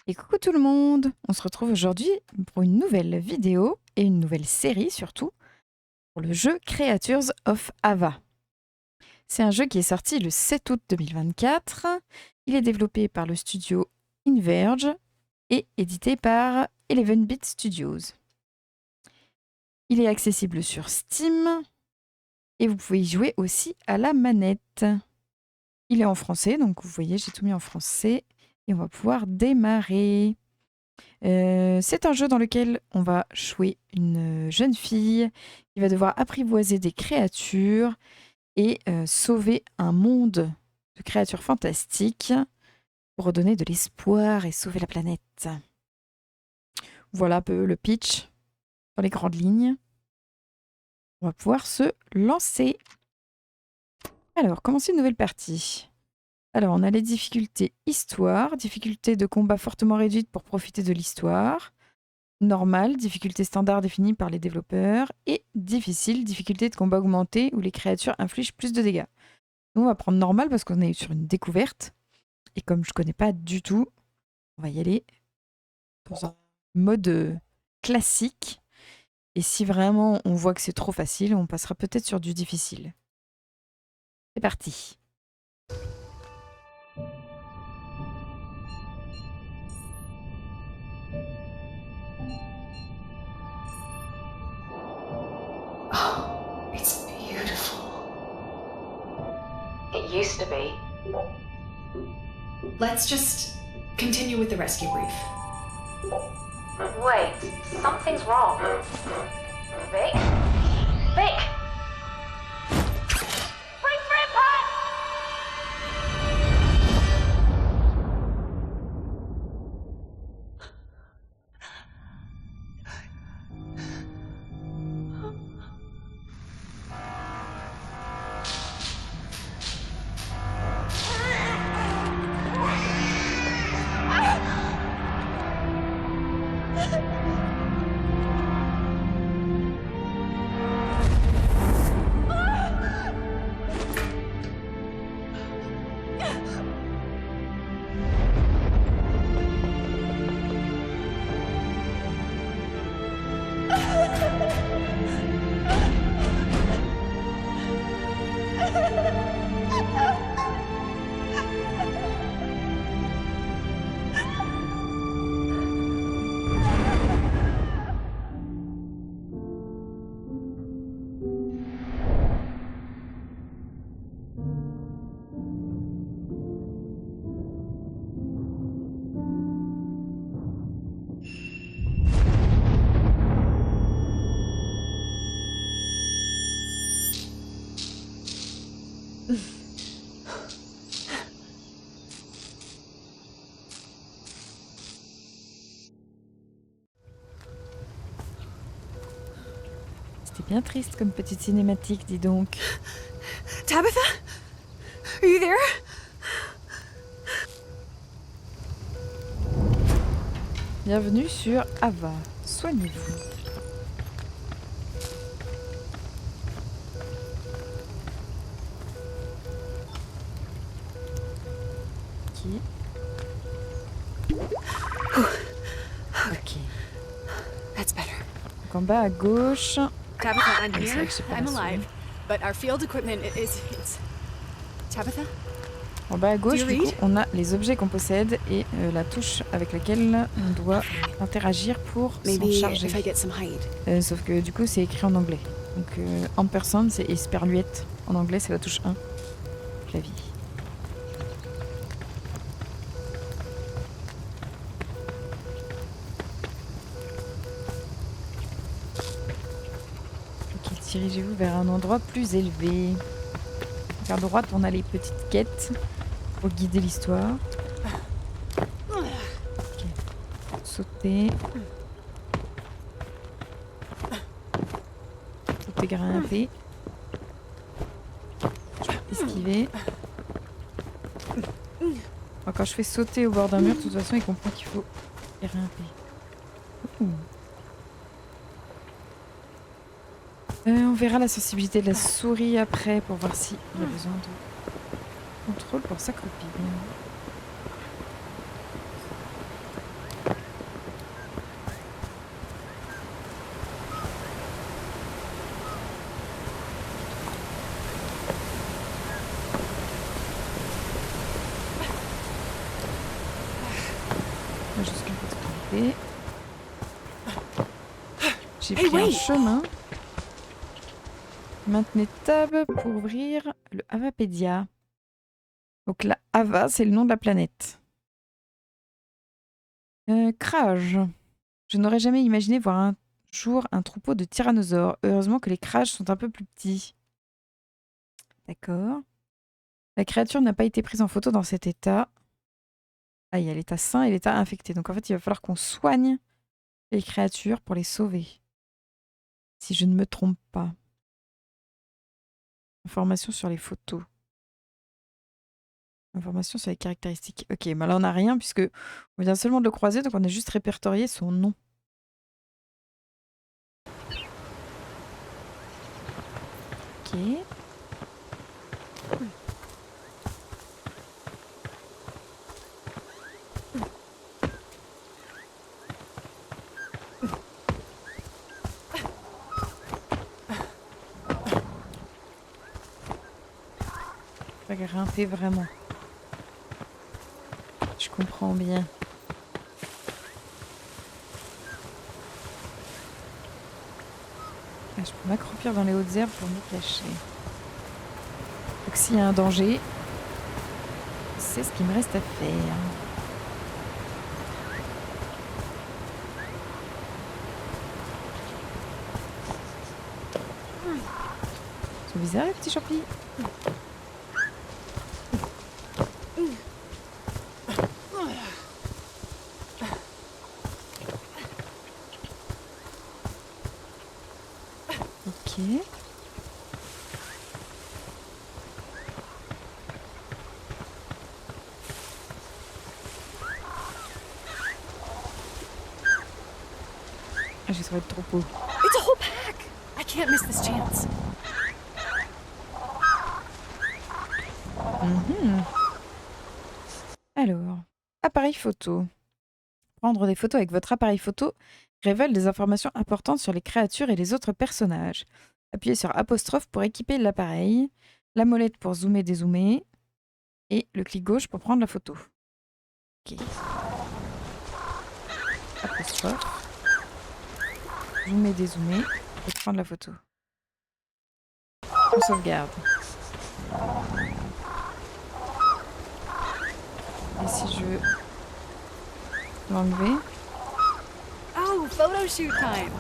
Et coucou tout le monde! On se retrouve aujourd'hui pour une nouvelle vidéo et une nouvelle série surtout pour le jeu Creatures of Ava. C'est un jeu qui est sorti le 7 août 2024. Il est développé par le studio Inverge et édité par 11-Bit Studios. Il est accessible sur Steam et vous pouvez y jouer aussi à la manette. Il est en français, donc vous voyez, j'ai tout mis en français et on va pouvoir démarrer. C'est un jeu dans lequel on va jouer une jeune fille qui va devoir apprivoiser des créatures et sauver un monde de créatures fantastiques pour redonner de l'espoir et sauver la planète. Voilà un peu le pitch dans les grandes lignes. On va pouvoir se lancer. Alors, commencer une nouvelle partie. Alors, on a les difficultés histoire, difficulté de combat fortement réduite pour profiter de l'histoire, normal, difficulté standard définie par les développeurs, et difficile, difficulté de combat augmentée où les créatures infligent plus de dégâts. Nous, on va prendre normal parce qu'on est sur une découverte, et comme je connais pas du tout, on va y aller dans un mode classique, et si vraiment on voit que c'est trop facile, on passera peut-être sur du difficile. C'est parti. Oh, it's beautiful. It used to be. Let's just continue with the rescue brief. Wait, something's wrong. Vic? Vic! Bring Grandpa! C'était bien triste comme petite cinématique, dis donc. Tabitha? Are you there? Bienvenue sur Ava. Soignez-vous. Ok. Ok. That's better. Donc en bas à gauche. Tabitha, I'm C'est vrai here. que j'ai pas I'm la souris. alive. But our field equipment is... Tabitha? En bas à gauche, Do du you coup, read? on a les objets qu'on possède et la touche avec laquelle on doit interagir pour s'en Maybe charger. if I get some hide. Sauf que du coup, c'est écrit en anglais. Donc ampersand, c'est esperluette. En anglais, c'est la touche 1. Clavier. Ok, dirigez-vous vers un endroit plus élevé. À droite, on a les petites quêtes pour guider l'histoire. Ok. Sauter. Sauter, grimper. Esquiver. Bon, quand je fais sauter au bord d'un mur, de toute façon, il comprend qu'il faut grimper. Ouh. On verra la sensibilité de la souris après pour voir s'il y a besoin de contrôle pour s'accroupir. Là, jusqu'à côté. J'ai Hey, pris un wait. chemin. Maintenez tab pour ouvrir le Avapédia. Donc la Ava, c'est le nom de la planète. Kraj. Je n'aurais jamais imaginé voir un jour un troupeau de tyrannosaures. Heureusement que les Kraj sont un peu plus petits. D'accord. La créature n'a pas été prise en photo dans cet état. Ah, il y a l'état sain et l'état infecté. Donc en fait, il va falloir qu'on soigne les créatures pour les sauver. Si je ne me trompe pas. Information sur les photos. Information sur les caractéristiques. Ok, bah là on n'a rien puisque on vient seulement de le croiser, donc on a juste répertorié son nom. Ok. Pas grimper vraiment. Je comprends bien. Ah, je peux m'accroupir dans les hautes herbes pour me cacher. Donc s'il y a un danger, c'est ce qu'il me reste à faire. C'est bizarre les petits champis. Ok. Ah, j'ai trouvé le troupeau. It's a whole pack! I can't miss this chance. Alors, appareil photo. Prendre des photos avec votre appareil photo révèle des informations importantes sur les créatures et les autres personnages. Appuyez sur apostrophe pour équiper l'appareil, la molette pour zoomer, dézoomer, et le clic gauche pour prendre la photo. Ok. Apostrophe. Zoomer, dézoomer, et prendre la photo. On sauvegarde. Et si je veux l'enlever, Oh, photo shoot time!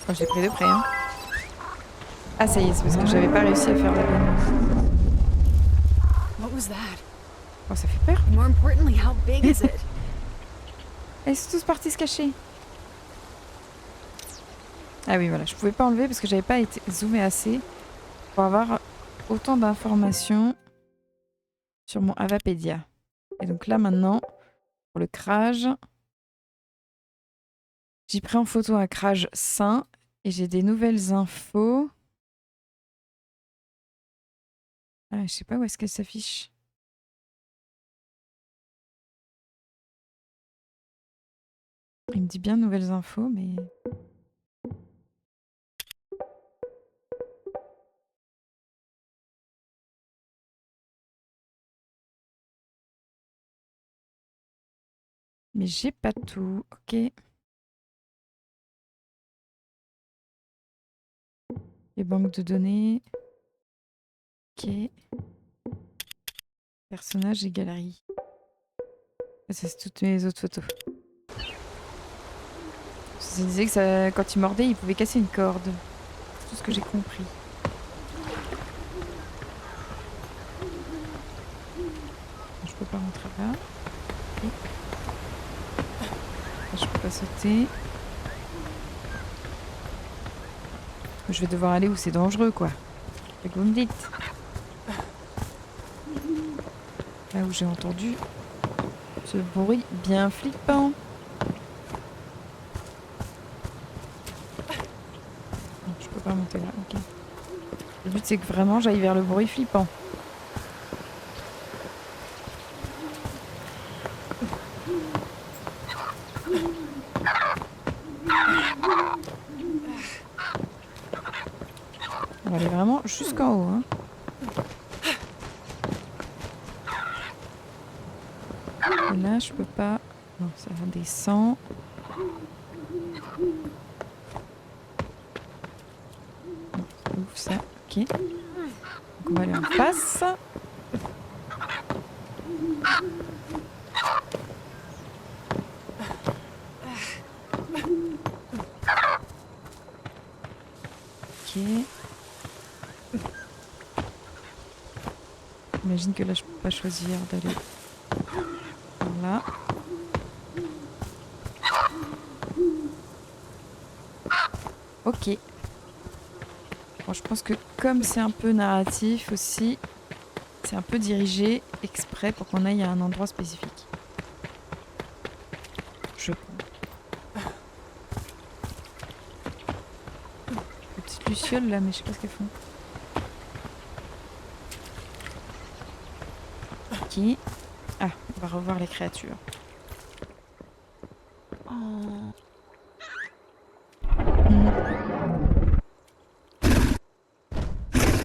oh, j'ai pris de près. Hein. Ah ça y est, c'est parce que j'avais pas réussi à faire la bonne. What was that? Oh, ça fait peur. More importantly, how big is it? Ils sont tous partis se cacher. Ah oui, voilà, je pouvais pas enlever parce que j'avais pas été zoomé assez pour avoir autant d'informations sur mon Avapédia. Et donc là maintenant, pour le Kraj, j'ai pris en photo un Kraj sain et j'ai des nouvelles infos. Ah, je sais pas où est-ce qu'elle s'affiche. Il me dit bien nouvelles infos, mais... Mais j'ai pas tout. Ok. Les banques de données. Ok. Personnages et galeries. Ça, c'est toutes mes autres photos. Ça disait que ça, quand il mordait, il pouvait casser une corde. C'est tout ce que j'ai compris. Je peux pas rentrer là. Ok. Là, je peux pas sauter. Je vais devoir aller où c'est dangereux, quoi. C'est que vous me dites. Là où j'ai entendu ce bruit bien flippant. Non, je peux pas monter là, ok. Le but c'est que vraiment j'aille vers le bruit flippant. On va aller vraiment jusqu'en haut. Hein. Et là, je peux pas... Non, ça redescend. Ouf, ça. Ok. Donc, on va aller en face. Ok. J'imagine que là, je peux pas choisir d'aller là. Ok. Bon, je pense que comme c'est un peu narratif aussi, c'est un peu dirigé exprès pour qu'on aille à un endroit spécifique. Je pense. Les petites lucioles là, mais je sais pas ce qu'elles font. Ok. Ah, on va revoir les créatures.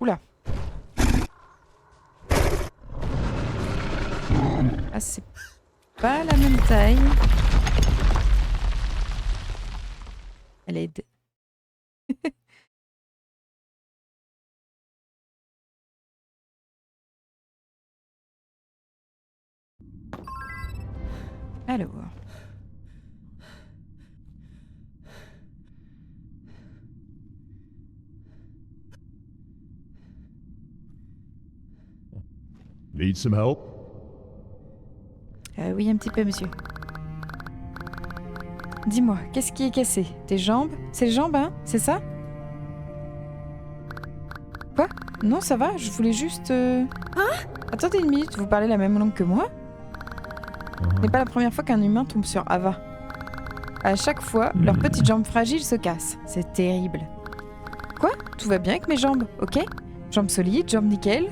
Oula. Ah, c'est pas la même taille. Elle aide. Alors. Need some help? Oui, un petit peu, monsieur. Dis-moi, qu'est-ce qui est cassé? Tes jambes? C'est les jambes, hein? C'est ça? Quoi? Non, ça va, je voulais juste... Attendez une minute, vous parlez la même langue que moi? Ce n'est pas la première fois qu'un humain tombe sur Ava. À chaque fois, leurs petites jambes fragiles se cassent. C'est terrible. Quoi? Tout va bien avec mes jambes, ok? Jambes solides, jambes nickel?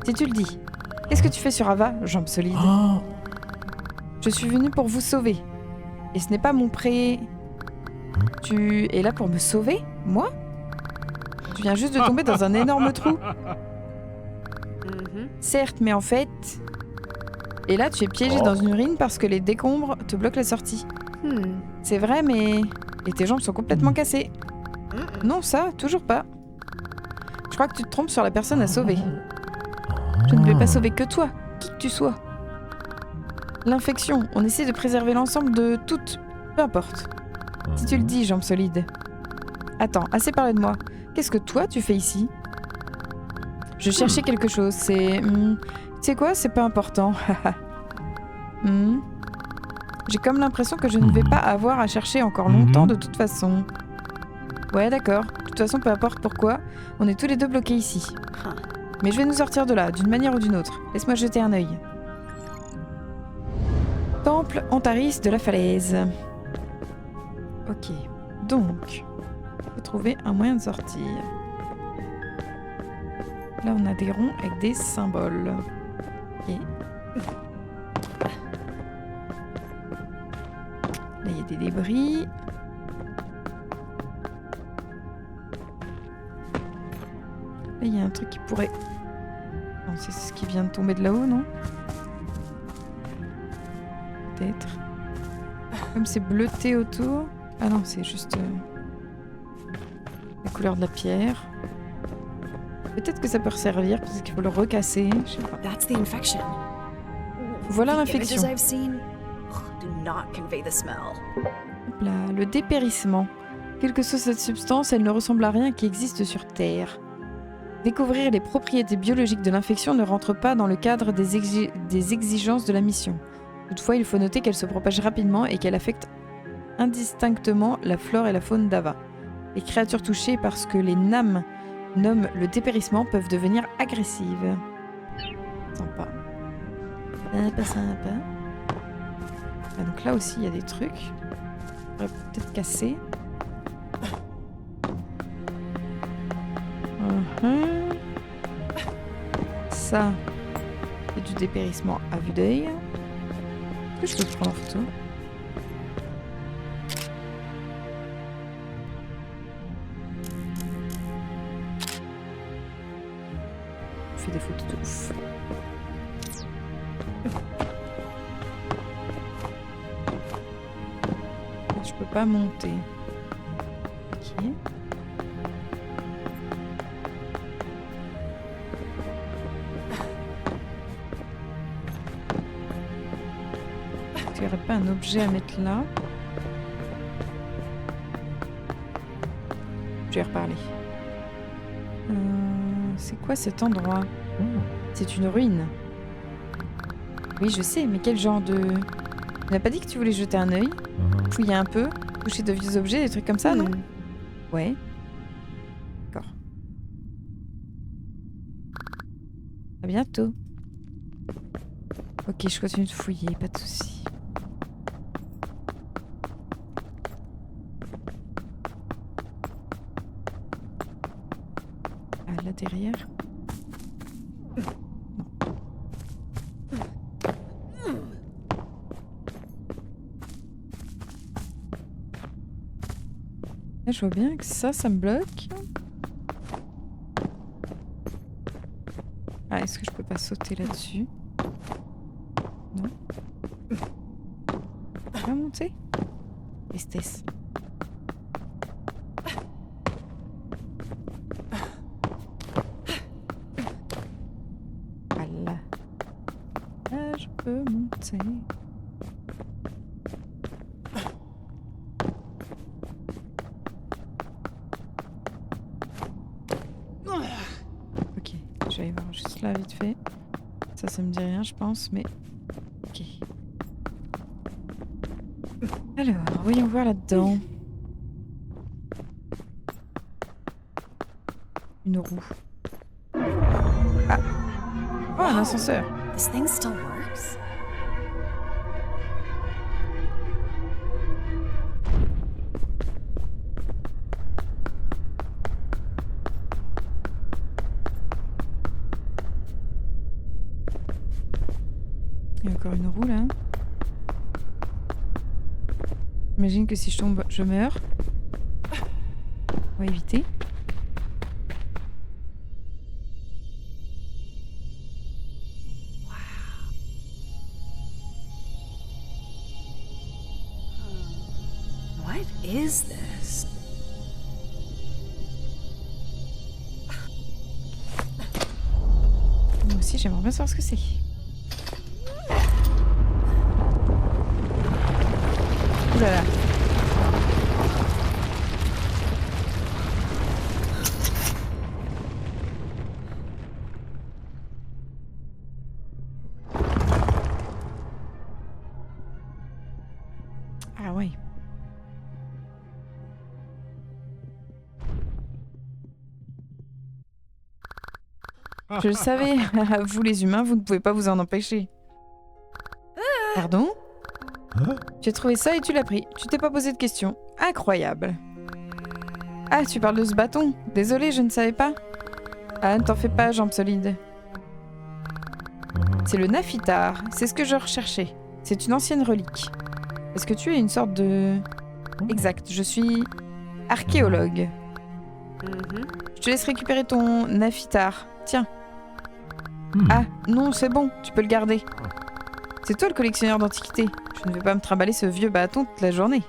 Si tu le dis. Qu'est-ce que tu fais sur Ava, jambes solides? Je suis venue pour vous sauver. Et ce n'est pas mon pré... Tu es là pour me sauver? Moi? Tu viens juste de tomber dans un énorme trou. Certes, mais en fait... Et là, tu es piégé dans une urine parce que les décombres te bloquent la sortie. C'est vrai, mais... Et tes jambes sont complètement cassées. Non, ça, toujours pas. Je crois que tu te trompes sur la personne à sauver. Je ne vais pas sauver que toi, qui que tu sois. L'infection, on essaie de préserver l'ensemble de toutes. Peu importe. Si tu le dis, jambes solides. Attends, assez parlé de moi. Qu'est-ce que toi, tu fais ici? Je cherchais quelque chose, c'est... tu sais quoi, c'est pas important. J'ai comme l'impression que je ne vais pas avoir à chercher encore longtemps de toute façon. Ouais, d'accord. De toute façon, peu importe pourquoi, on est tous les deux bloqués ici. Mais je vais nous sortir de là, d'une manière ou d'une autre. Laisse-moi jeter un œil. Temple Antaris de la falaise. Ok. Donc, il faut trouver un moyen de sortir. Là, on a des ronds avec des symboles. Ok. Là, il y a des débris. Là, il y a un truc qui pourrait... Non, c'est ce qui vient de tomber de là-haut, non? Peut-être. Comme c'est bleuté autour... Ah non, c'est juste... la couleur de la pierre. Peut-être que ça peut servir, peut-être qu'il faut le recasser, je sais pas. That's the infection. Voilà The l'infection. images I've seen do not convey the smell. Hop là, le dépérissement. Quelle que soit cette substance, elle ne ressemble à rien qui existe sur Terre. Découvrir les propriétés biologiques de l'infection ne rentre pas dans le cadre des exigences de la mission. Toutefois, il faut noter qu'elle se propage rapidement et qu'elle affecte indistinctement la flore et la faune d'Ava. Les créatures touchées par ce que les NAM nomment le dépérissement peuvent devenir agressives. Sympa. Sympa, sympa. Ah, donc là aussi, il y a des trucs. On pourrait peut-être casser. Ça, c'est du dépérissement à vue d'œil. Est-ce que je peux prendre en photo? fait des photos de ouf. Je peux pas monter. Ok. Il n'y aurait pas un objet à mettre là. Je vais reparler. C'est quoi cet endroit? C'est une ruine. Oui, je sais, mais quel genre de... Tu n'as pas dit que tu voulais jeter un œil? Fouiller un peu? Toucher de vieux objets, des trucs comme ça, non? Ouais. D'accord. À bientôt. Ok, je continue de fouiller, pas de soucis. Ah, là derrière. Là, je vois bien que ça me bloque. Ah, est-ce que je peux pas sauter là-dessus? Non. Je peux monter? Tristesse. Voilà. Là, je peux monter. Ok, je vais aller voir juste là vite fait. Ça me dit rien, je pense, mais... Ok. Alors, voyons voir là-dedans. Une roue. Ah! Oh, un ascenseur! This thing still works? Il y a encore une roue là. J'imagine que si je tombe, je meurs. On va éviter. What is this? Moi aussi, j'aimerais bien savoir ce que c'est. Ouh là là. Ah ouais. Je le savais. Vous les humains, vous ne pouvez pas vous en empêcher. Pardon? Huh? Tu as trouvé ça et tu l'as pris. Tu t'es pas posé de questions. Incroyable. Ah, tu parles de ce bâton. Désolé, je ne savais pas. Ah, ne t'en fais pas, jambe solide. C'est le Naphitar. C'est ce que je recherchais. C'est une ancienne relique. Est-ce que tu es une sorte de... Exact, je suis archéologue. Je te laisse récupérer ton Naphitar. Tiens. Ah, non, c'est bon, tu peux le garder. C'est toi le collectionneur d'antiquités. Je ne vais pas me trimballer ce vieux bâton toute la journée.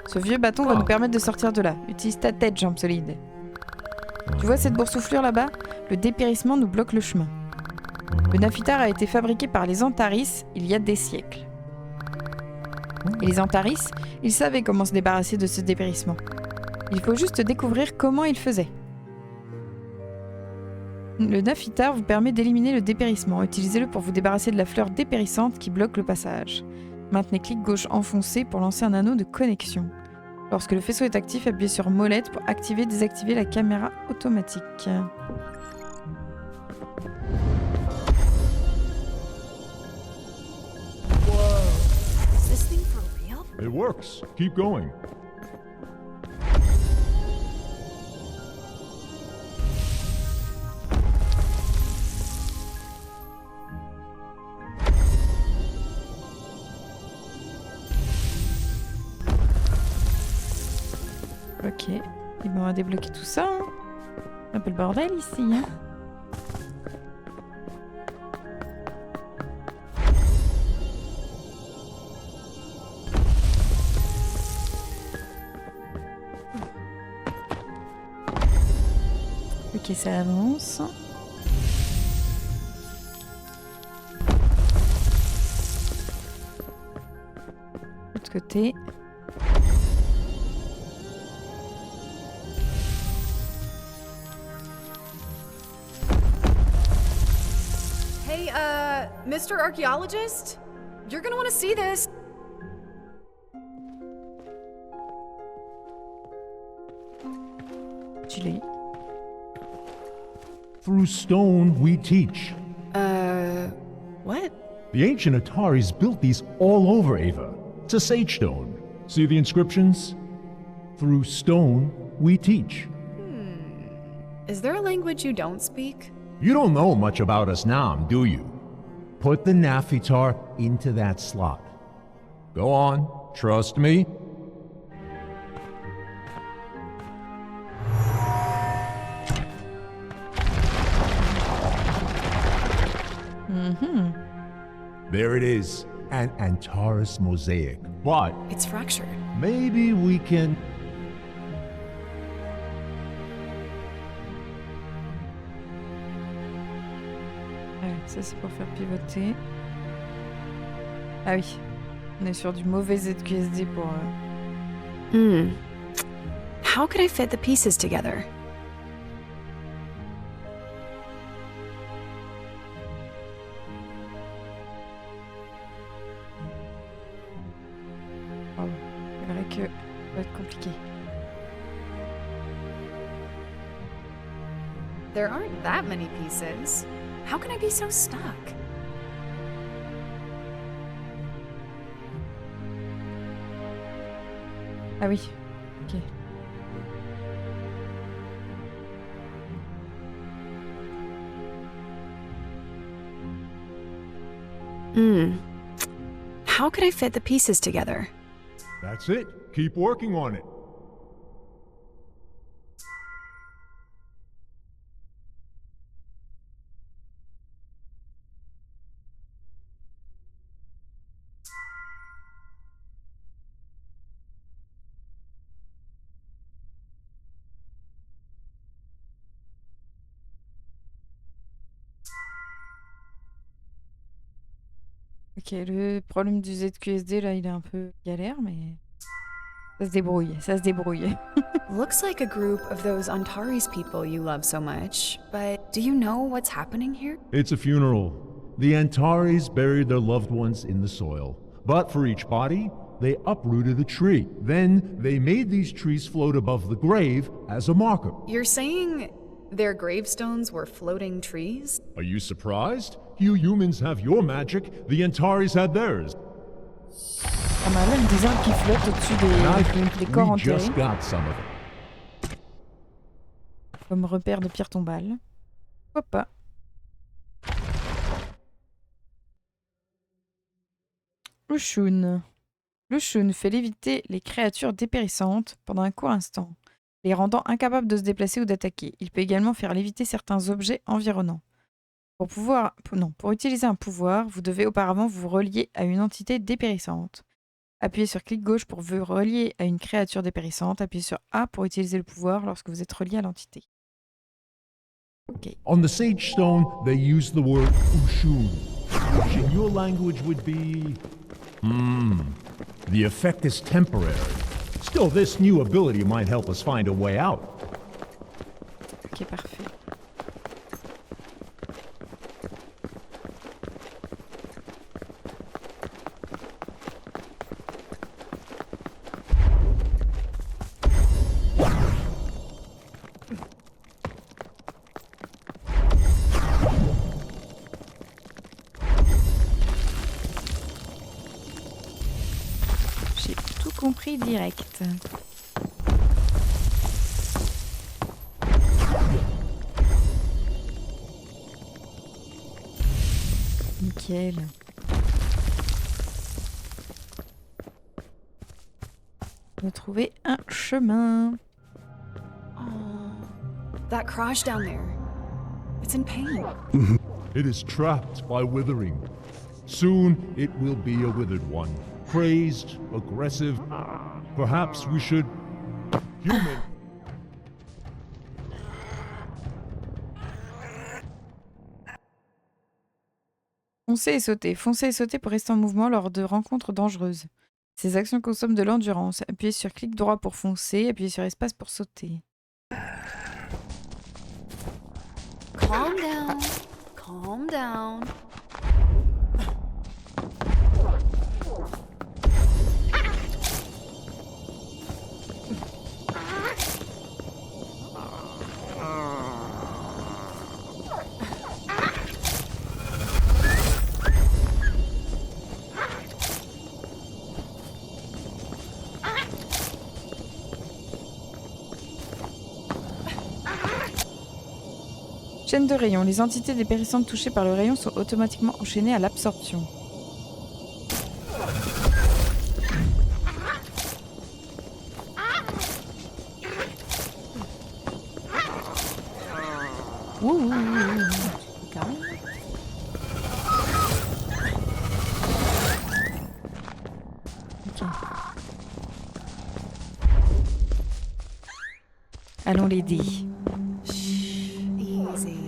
Ce vieux bâton va nous permettre de sortir de là. Utilise ta tête, jambe solide. Tu vois cette boursouflure là-bas? Le dépérissement nous bloque le chemin. Le Naphitar a été fabriqué par les Antaris il y a des siècles. Et les Antaris, ils savaient comment se débarrasser de ce dépérissement. Il faut juste découvrir comment ils faisaient. Le Naphitar vous permet d'éliminer le dépérissement. Utilisez-le pour vous débarrasser de la fleur dépérissante qui bloque le passage. Maintenez clic gauche enfoncé pour lancer un anneau de connexion. Lorsque le faisceau est actif, appuyez sur molette pour activer et désactiver la caméra automatique. Is this thing for real? It works. Keep going. Ok, et ben on va débloquer tout ça. Hein. Un peu le bordel ici. Hein. Ok, ça avance. L'autre côté. Hey, Mr. Archaeologist? You're gonna want to see this. Tu l'as eu. Through stone we teach. What? The ancient Ataris built these all over Ava. It's a sage stone. See the inscriptions? Through stone we teach. Is there a language you don't speak? You don't know much about us now, do you? Put the Naphitar into that slot. Go on, trust me. There it is, an Antares mosaic. But It's fractured. maybe we can... Ouais, ça c'est pour faire pivoter. Ah oui, on est sur du mauvais ZQSD pour... How could I fit the pieces together? Pardon. C'est vrai que ça va être compliqué. There aren't that many pieces. How can I be so stuck? Ah oui, ok. How could I fit the pieces together? That's it. Keep working on it. Ok, le problème du ZQSD là, il est un peu galère, mais ça se débrouille, ça se débrouille. Looks like a group of those Antares people you love so much, but do you know what's happening here? It's a funeral. The Antares buried their loved ones in the soil. But for each body, they uprooted a tree. Then they made these trees float above the grave as a marker. You're saying their gravestones were floating trees? Are you surprised? You humans have your magic, the Antares had theirs. On a même des arbres qui flottent au-dessus And I des think corps we enterrés, just got some of it. comme repère de pierre tombale. Pourquoi pas? Lushun. Lushun fait léviter les créatures dépérissantes pendant un court instant, les rendant incapables de se déplacer ou d'attaquer. Il peut également faire léviter certains objets environnants. Pour utiliser un pouvoir, vous devez auparavant vous relier à une entité dépérissante. Appuyez sur clic gauche pour vous relier à une créature dépérissante. Appuyez sur A pour utiliser le pouvoir lorsque vous êtes relié à l'entité. Ok. On the sage stone, they use the word Ushun, which in your language would be... The effect is temporary. Still, this new ability might help us find a way out. Ok, parfait. J'ai tout compris direct. Nickel. On a trouvé un chemin. That crash down there. It's in pain. It is trapped by withering. Soon it will be a withered one. Crazed, aggressive. Perhaps we should... Human! Foncer et sauter. Foncer et sauter pour rester en mouvement lors de rencontres dangereuses. Ces actions consomment de l'endurance. Appuyez sur clic droit pour foncer, appuyez sur espace pour sauter. Calm down. Calm down. Chaîne de rayon. Les entités dépérissantes touchées par le rayon sont automatiquement enchaînées à l'absorption. Ouh, calme. Ok. Allons l'aider. Easy.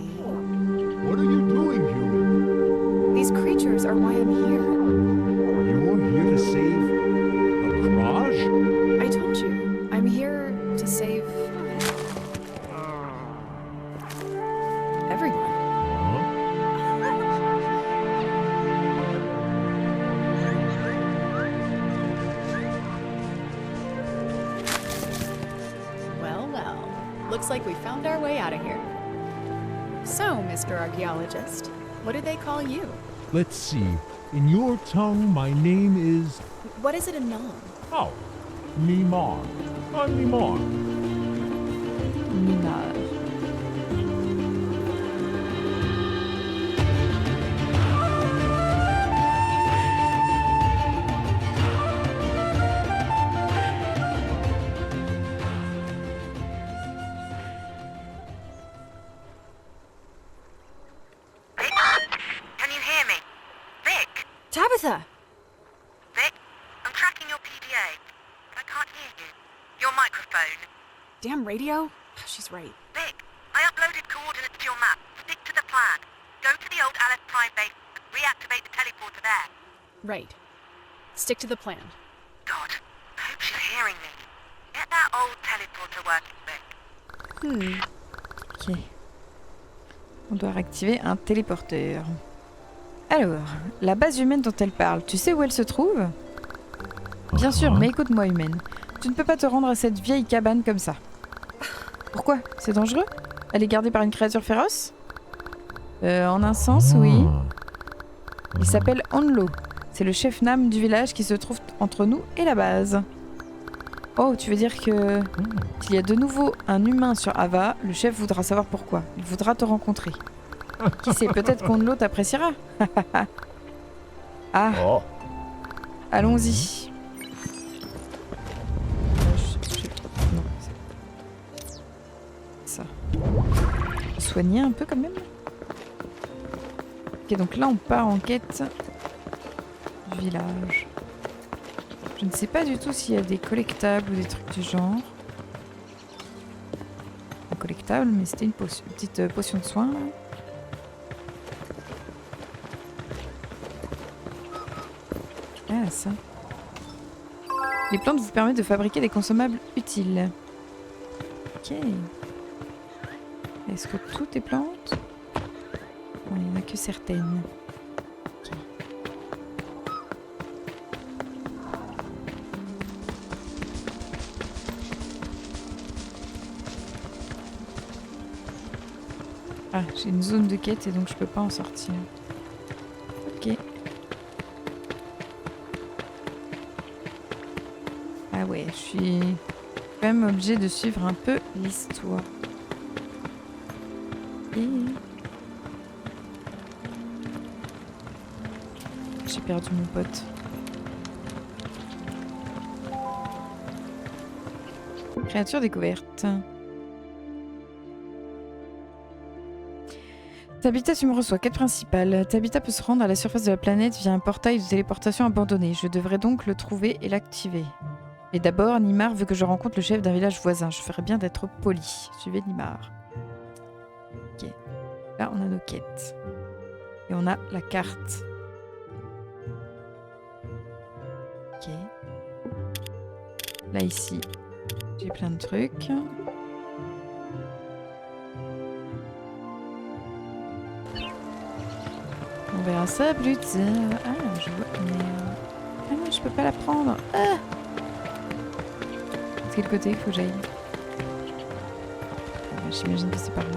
What are you doing, human? These creatures are why I'm here. You're here to save a Kraj? I told you, I'm here to save everyone. Huh? Well, well. Looks like we found our way out of here. So, Mr. Archaeologist, what do they call you? Let's see. In your tongue, my name is... What is it in Nom? Oh, Mimar. I'm Mimar. Minard. Can you hear me? Vic? Tabitha! Vic? I'm tracking your PDA. But I can't hear you. Your microphone. Damn radio? She's right. Vic, I uploaded coordinates to your map. Stick to the plan. Go to the old Aleph Prime base and reactivate the teleporter there. Right. Stick to the plan. God, I hope she's hearing me. Get that old teleporter working, Vic. Ok. On doit réactiver un téléporteur. Alors, la base humaine dont elle parle, tu sais où elle se trouve? Bien sûr, mais écoute-moi humaine. Tu ne peux pas te rendre à cette vieille cabane comme ça. Pourquoi? C'est dangereux? Elle est gardée par une créature féroce? En un sens, oui. Il s'appelle Onlo. C'est le chef Nam du village qui se trouve entre nous et la base. Oh, tu veux dire que... S'il y a de nouveau un humain sur Ava, le chef voudra savoir pourquoi. Il voudra te rencontrer. Qui sait, peut-être qu'Onlo t'appréciera. Ah, Oh. allons-y. Non, c'est ça. Soigner un peu quand même. Ok, donc là on part en quête du village. Je ne sais pas du tout s'il y a des collectables ou des trucs du genre. Un collectable, mais c'était une petite potion de soin. Ah, ça. Les plantes vous permettent de fabriquer des consommables utiles. Ok. Est-ce que toutes les plantes? Non, il n'y en a que certaines. Ok. Ah, j'ai une zone de quête et donc je peux pas en sortir. Ok. Ah ouais, je suis quand même obligée de suivre un peu l'histoire. Et... J'ai perdu mon pote. Créature découverte. Tabitas me reçoit. Quête principale. Tabitha peut se rendre à la surface de la planète via un portail de téléportation abandonné. Je devrais donc le trouver et l'activer. Et d'abord, Nimar veut que je rencontre le chef d'un village voisin. Je ferais bien d'être poli. Suivez Nimar. Ok. Là, on a nos quêtes. Et on a la carte Là, ici, j'ai plein de trucs. On verra ça plus tard. Ah, je vois. Mais ah non, je peux pas la prendre. Ah, de quel côté il faut que j'aille? J'imagine que c'est par là.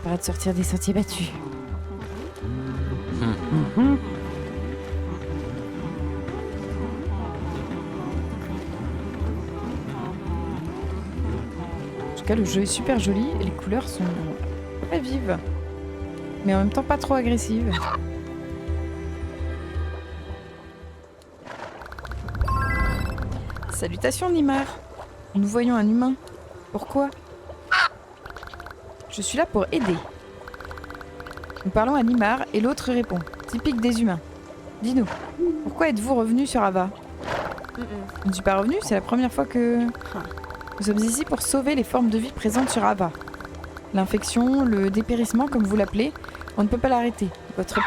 Pas de sortir des sentiers battus. En tout cas, le jeu est super joli et les couleurs sont très vives, mais en même temps pas trop agressives. Salutations, Nimar. Nous voyons un humain. Pourquoi? Je suis là pour aider. Nous parlons à Nimar et l'autre répond. Typique des humains. Dis-nous, pourquoi êtes-vous revenu sur Ava? Je ne suis pas revenu, c'est la première fois que... Nous sommes ici pour sauver les formes de vie présentes sur Ava. L'infection, le dépérissement, comme vous l'appelez, on ne peut pas l'arrêter. Votre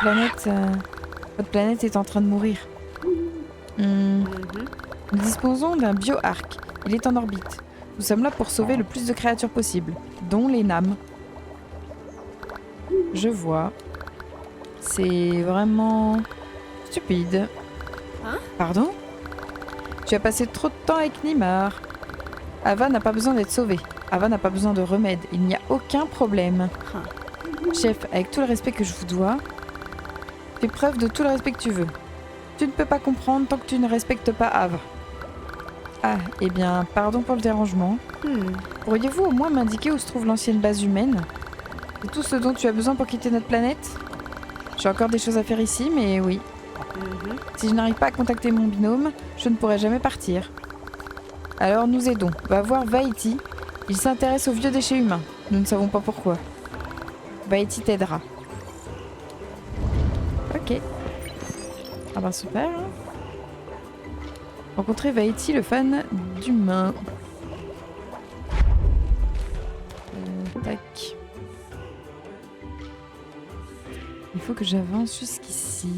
planète est en train de mourir. Nous disposons d'un bio-arc. Il est en orbite. Nous sommes là pour sauver le plus de créatures possible, dont les Nam. Je vois. C'est vraiment stupide. Hein? Pardon? Tu as passé trop de temps avec Nimar. Ava n'a pas besoin d'être sauvée. Ava n'a pas besoin de remède. Il n'y a aucun problème. Chef, avec tout le respect que je vous dois, fais preuve de tout le respect que tu veux. Tu ne peux pas comprendre tant que tu ne respectes pas Ava. Ah, eh bien, pardon pour le dérangement. Pourriez-vous au moins m'indiquer où se trouve l'ancienne base humaine? C'est tout ce dont tu as besoin pour quitter notre planète? J'ai encore des choses à faire ici, mais oui. Si je n'arrive pas à contacter mon binôme, je ne pourrai jamais partir. Alors nous aidons. Va voir Vaiti. Il s'intéresse aux vieux déchets humains. Nous ne savons pas pourquoi. Vaiti t'aidera. Ok. Ah ben super. Hein. Rencontrer Vaiti, le fan d'humains. Tac. Il faut que j'avance jusqu'ici.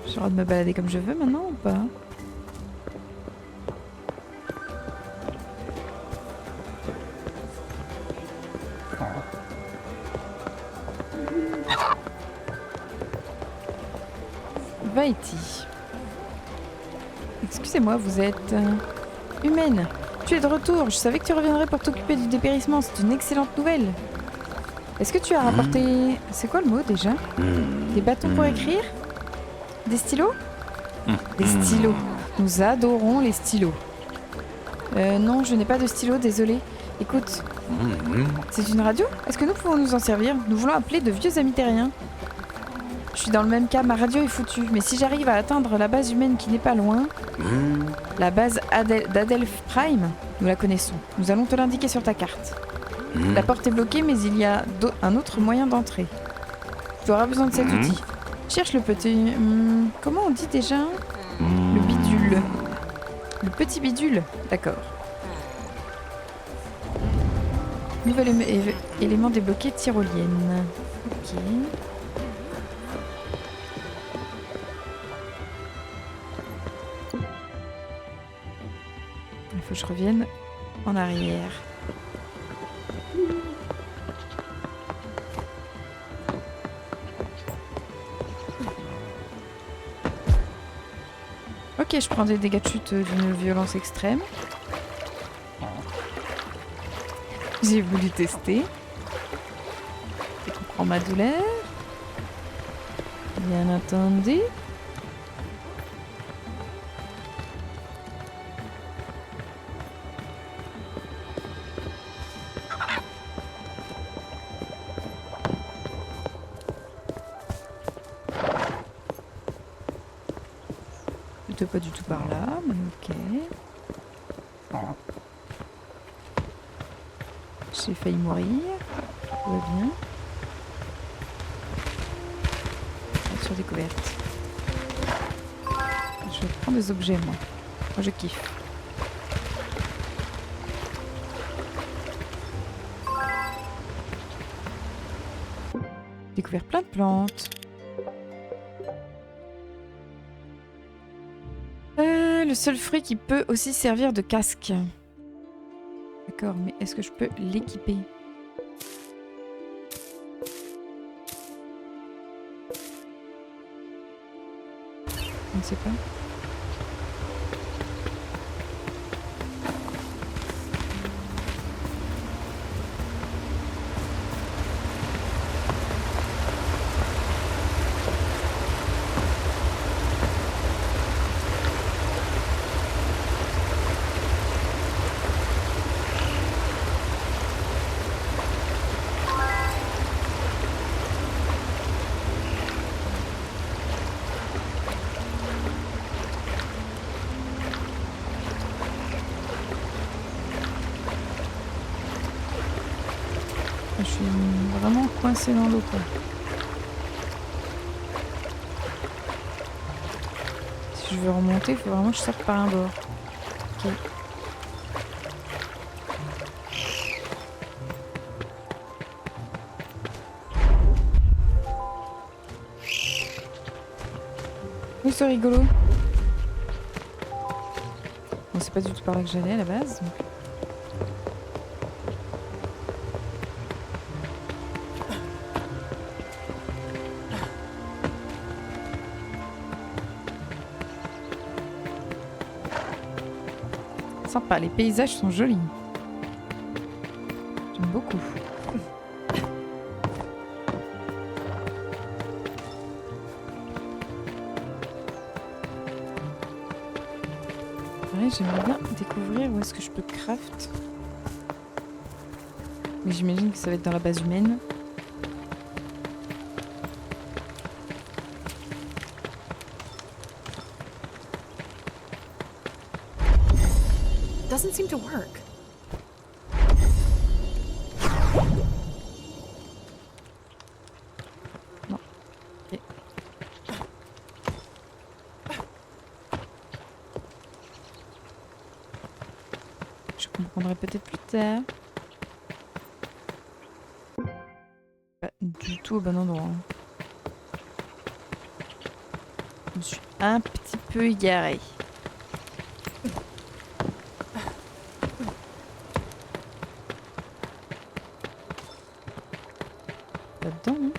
J'ai le droit de me balader comme je veux maintenant ou pas? Vaiti. Excusez-moi, vous êtes humaine. Tu es de retour. Je savais que tu reviendrais pour t'occuper du dépérissement. C'est une excellente nouvelle. Est-ce que tu as rapporté... C'est quoi le mot déjà? Des bâtons pour écrire? Des stylos? Des stylos. Nous adorons les stylos. Non, je n'ai pas de stylo, désolé. Écoute, c'est une radio? Est-ce que nous pouvons nous en servir? Nous voulons appeler de vieux amis terriens. Je suis dans le même cas, ma radio est foutue. Mais si j'arrive à atteindre la base humaine qui n'est pas loin, la base d'Adelph Prime, nous la connaissons. Nous allons te l'indiquer sur ta carte. La porte est bloquée, mais il y a un autre moyen d'entrer. Tu auras besoin de cet outil. Cherche le petit... comment on dit déjà? Le bidule. Le petit bidule. D'accord. Nouvel élément débloqué, tyrolienne. Ok. Il faut que je revienne en arrière. Ok, je prends des dégâts de chute d'une violence extrême. J'ai voulu tester. Je comprends ma douleur. Bien entendu. C'était pas du tout par là, mais ok. J'ai failli mourir. Tout va bien. Sur découverte. Je prends des objets, moi. Moi, je kiffe. J'ai découvert plein de plantes. Le seul fruit qui peut aussi servir de casque. D'accord, mais est-ce que je peux l'équiper? Je ne sais pas. Je suis vraiment coincée dans l'eau, quoi. Si je veux remonter, il faut vraiment que je sorte par un bord. Ok. Oui, c'est rigolo. Bon, c'est pas du tout par là que j'allais à la base. Donc... Sympa, les paysages sont jolis. J'aime beaucoup. Ouais, j'aimerais bien découvrir où est-ce que je peux craft. Mais j'imagine que ça va être dans la base humaine. Doesn't seem to work. Non. Ok. Je comprendrai peut-être plus tard. Pas du tout au bon endroit. Je me suis un petit peu égarée. Là-dedans, non ?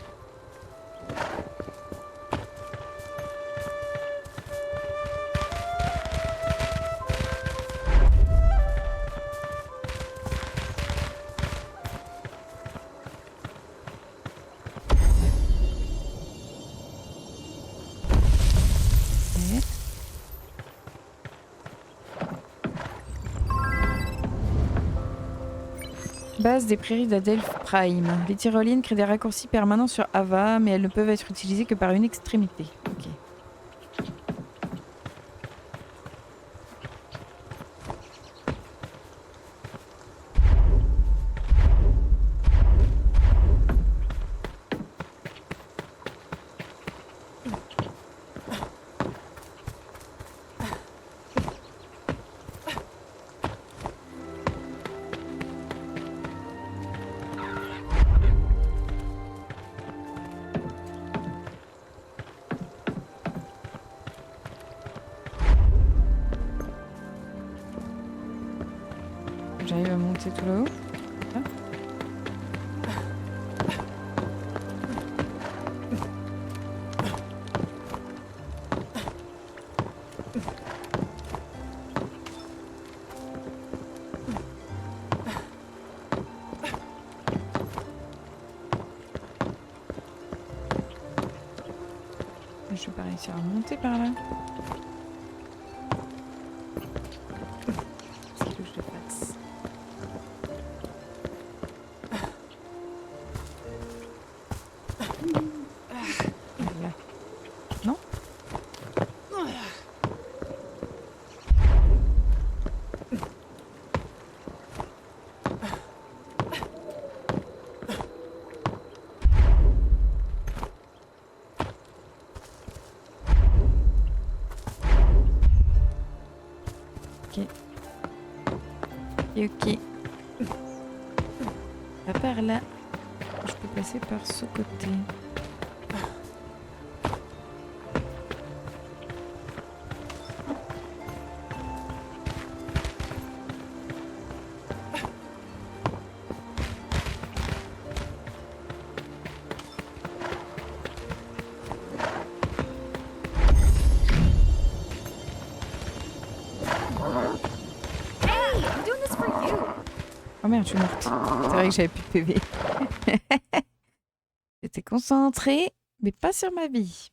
Ok. Base des prairies d'Adelph Prime. Les tyroliennes créent des raccourcis permanents sur Ava, mais elles ne peuvent être utilisées que par une extrémité. Ok. J'arrive à monter tout là-haut. Là. Je vais pas réussir à monter par là. Qu'est-ce que je te fasse ? Voilà. Non ? Ok. Pas par là. Je peux passer par ce côté. Hey, I'm doing this for you. Oh merde, je suis morte. C'est vrai que j'avais plus de PV. J'étais concentrée, mais pas sur ma vie.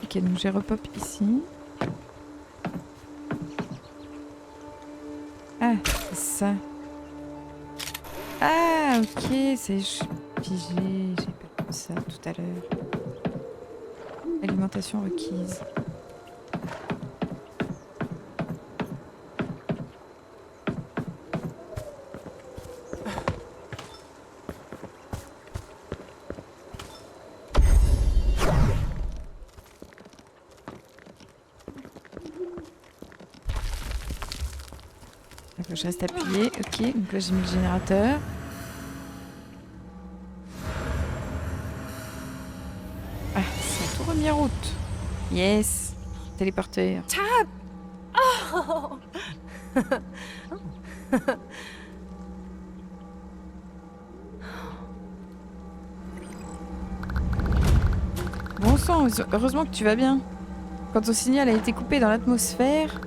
Ok, donc j'ai repop ici. Ah, c'est ça. Ah, ok, c'est figé. J'ai pas vu ça tout à l'heure. Alimentation requise. Donc je reste appuyé. Ok, donc là j'ai mis le générateur. Ah, ça a tout remis en route. Yes, téléporteur. Tab! Oh! Bon sang, heureusement que tu vas bien. Quand ton signal a été coupé dans l'atmosphère,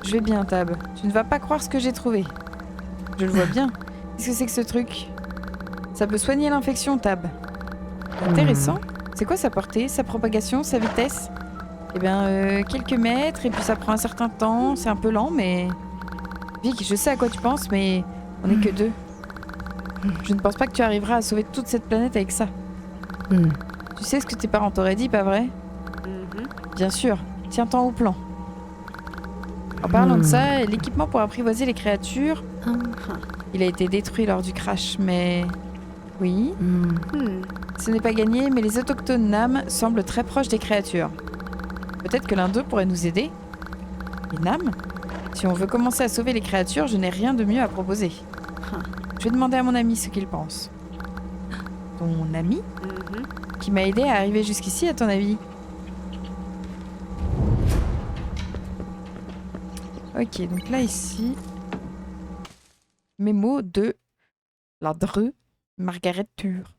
je vais bien, Tab. Tu ne vas pas croire ce que j'ai trouvé. Je le vois bien. Qu'est-ce que c'est que ce truc? Ça peut soigner l'infection, Tab. Intéressant. C'est quoi sa portée, sa propagation, sa vitesse? Eh bien, quelques mètres, et puis ça prend un certain temps. C'est un peu lent, mais... Vic, je sais à quoi tu penses, mais on n'est que deux. Je ne pense pas que tu arriveras à sauver toute cette planète avec ça. Tu sais ce que tes parents t'auraient dit, pas vrai? Bien sûr, tiens-t'en au plan. En parlant de ça, l'équipement pour apprivoiser les créatures, il a été détruit lors du crash, mais... Oui, ce n'est pas gagné, mais les autochtones Nam semblent très proches des créatures. Peut-être que l'un d'eux pourrait nous aider? Les Nam? Si on veut commencer à sauver les créatures, je n'ai rien de mieux à proposer. Je vais demander à mon ami ce qu'il pense. Ton ami? Qui m'a aidé à arriver jusqu'ici, à ton avis? Ok, donc là, ici... Mémo de la Dre Margaret Tur.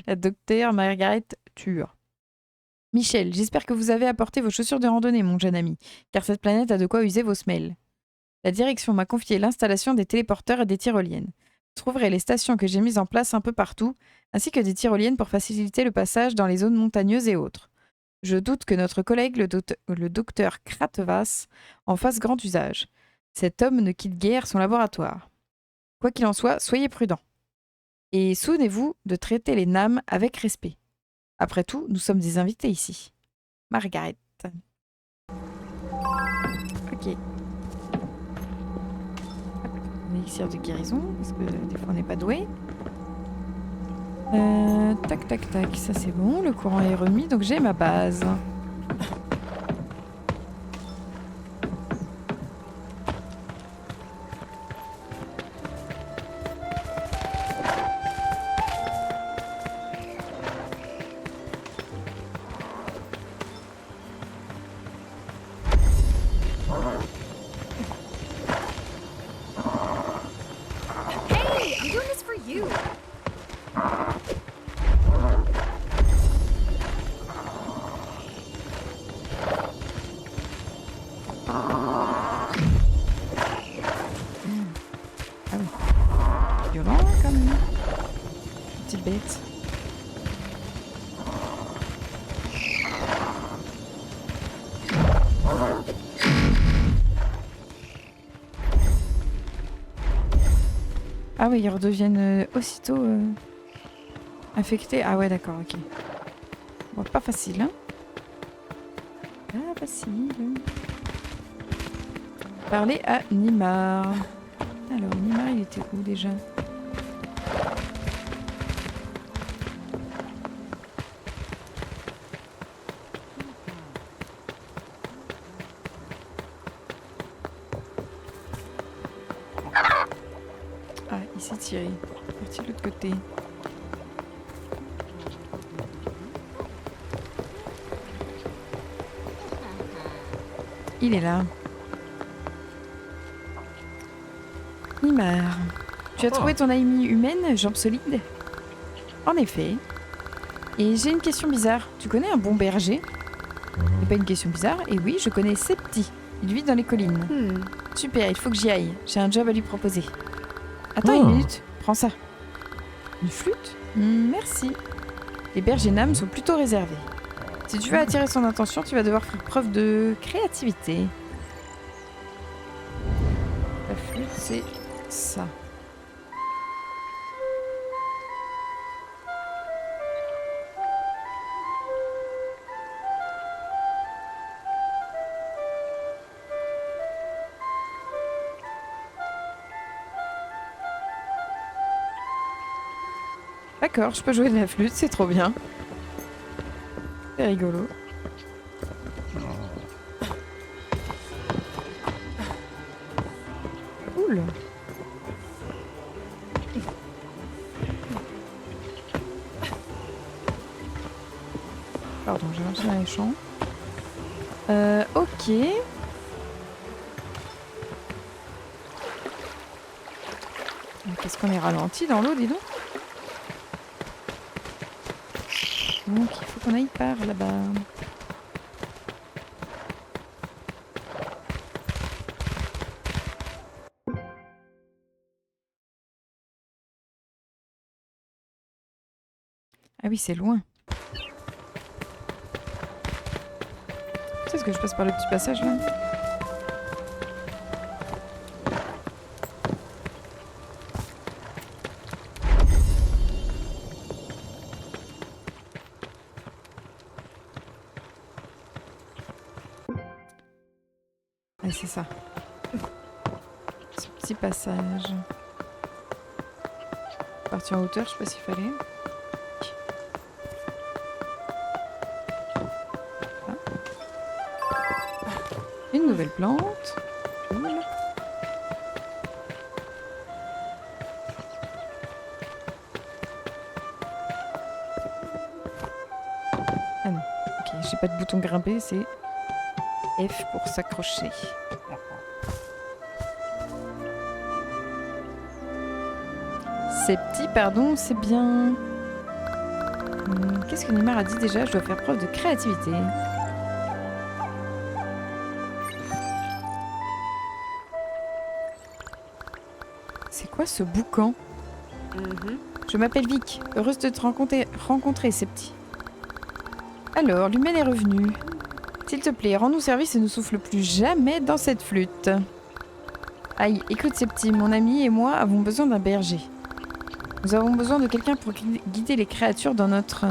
La docteure Margaret Tur. Michel, j'espère que vous avez apporté vos chaussures de randonnée, mon jeune ami, car cette planète a de quoi user vos semelles. La direction m'a confié l'installation des téléporteurs et des tyroliennes. Vous trouverez les stations que j'ai mises en place un peu partout, ainsi que des tyroliennes pour faciliter le passage dans les zones montagneuses et autres. Je doute que notre collègue, le docteur Kratvas, en fasse grand usage. Cet homme ne quitte guère son laboratoire. Quoi qu'il en soit, soyez prudents. Et souvenez-vous de traiter les Nam avec respect. Après tout, nous sommes des invités ici. Margaret. Ok. Hop. Un élixir de guérison, parce que des fois on n'est pas doué. Tac, tac, tac, ça c'est bon. Le courant est remis, donc j'ai ma base. Hey, I'm doing this for you. Ah oui. Violent quand même. Petite bête. Ah oui, ils redeviennent aussitôt infectés. Ah ouais, d'accord, ok. Bon, pas facile, hein. Pas facile. Parler à Nimar. Alors, Nimar, il était où déjà? s'est tiré. Parti de l'autre côté. Il est là. Mimar, tu as trouvé ton amie humaine, jambes solides? En effet. Et j'ai une question bizarre. Tu connais un bon berger? C'est pas une question bizarre. Et oui, je connais Septi. Il vit dans les collines. Super, il faut que j'y aille. J'ai un job à lui proposer. Attends une minute. Prends ça. Une flûte? Merci. Les bergers names sont plutôt réservés. Si tu veux attirer son attention, tu vas devoir faire preuve de créativité. La flûte, c'est ça. D'accord, je peux jouer de la flûte, c'est trop bien. C'est rigolo. Cool. Pardon, j'ai lancé dans les champs. Ok. Qu'est-ce qu'on est ralenti dans l'eau, dis donc? Donc il faut qu'on aille par là-bas. Ah oui, c'est loin. Est-ce que je passe par le petit passage là? Ah, c'est ça. Ce petit passage. Partir en hauteur, je sais pas s'il fallait. Une nouvelle plante. Cool. Ah non, ok, j'ai pas de bouton grimper, c'est F pour s'accrocher. C'est petit, pardon, c'est bien. Qu'est-ce que Neymar a dit déjà? Je dois faire preuve de créativité. C'est quoi ce boucan? Je m'appelle Vic, heureuse de te rencontrer, Septi. Alors, l'humaine est revenue. S'il te plaît, rends-nous service et ne souffle plus jamais dans cette flûte. Aïe, écoute Septi, mon ami et moi avons besoin d'un berger. Nous avons besoin de quelqu'un pour guider les créatures dans notre...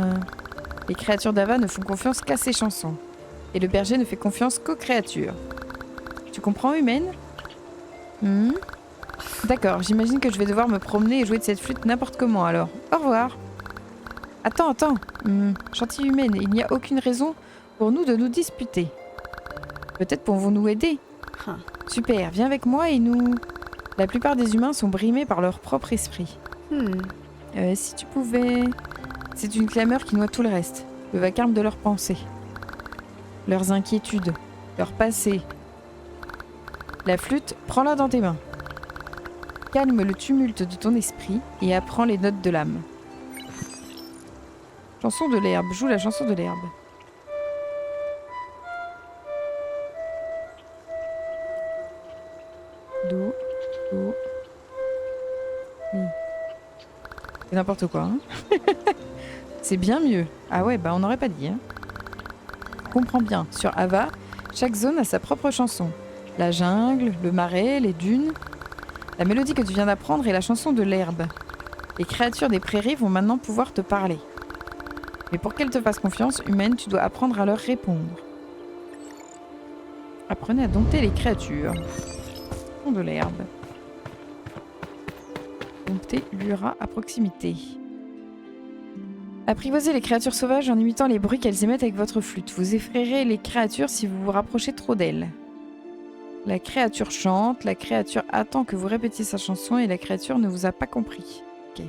Les créatures d'Ava ne font confiance qu'à ses chansons. Et le berger ne fait confiance qu'aux créatures. Tu comprends, humaine? D'accord, j'imagine que je vais devoir me promener et jouer de cette flûte n'importe comment alors. Au revoir. Attends. Gentille humaine, il n'y a aucune raison pour nous de nous disputer. Peut-être pouvons-nous aider. Super, viens avec moi et nous... La plupart des humains sont brimés par leur propre esprit. Si tu pouvais... C'est une clameur qui noie tout le reste. Le vacarme de leurs pensées. Leurs inquiétudes. Leur passé. La flûte, prends-la dans tes mains. Calme le tumulte de ton esprit et apprends les notes de l'âme. Chanson de l'herbe. Joue la chanson de l'herbe. Do, do, mi. C'est n'importe quoi, hein. C'est bien mieux. Ah ouais, bah on n'aurait pas dit, hein. Comprends bien, sur Ava, chaque zone a sa propre chanson. La jungle, le marais, les dunes. La mélodie que tu viens d'apprendre est la chanson de l'herbe. Les créatures des prairies vont maintenant pouvoir te parler. Mais pour qu'elles te fassent confiance, humaine, tu dois apprendre à leur répondre. Apprenez à dompter les créatures. Chanson de l'herbe. Dompter l'ura à proximité. Apprivoisez les créatures sauvages en imitant les bruits qu'elles émettent avec votre flûte. Vous effrayerez les créatures si vous vous rapprochez trop d'elles. La créature chante, la créature attend que vous répétiez sa chanson et la créature ne vous a pas compris. Ok.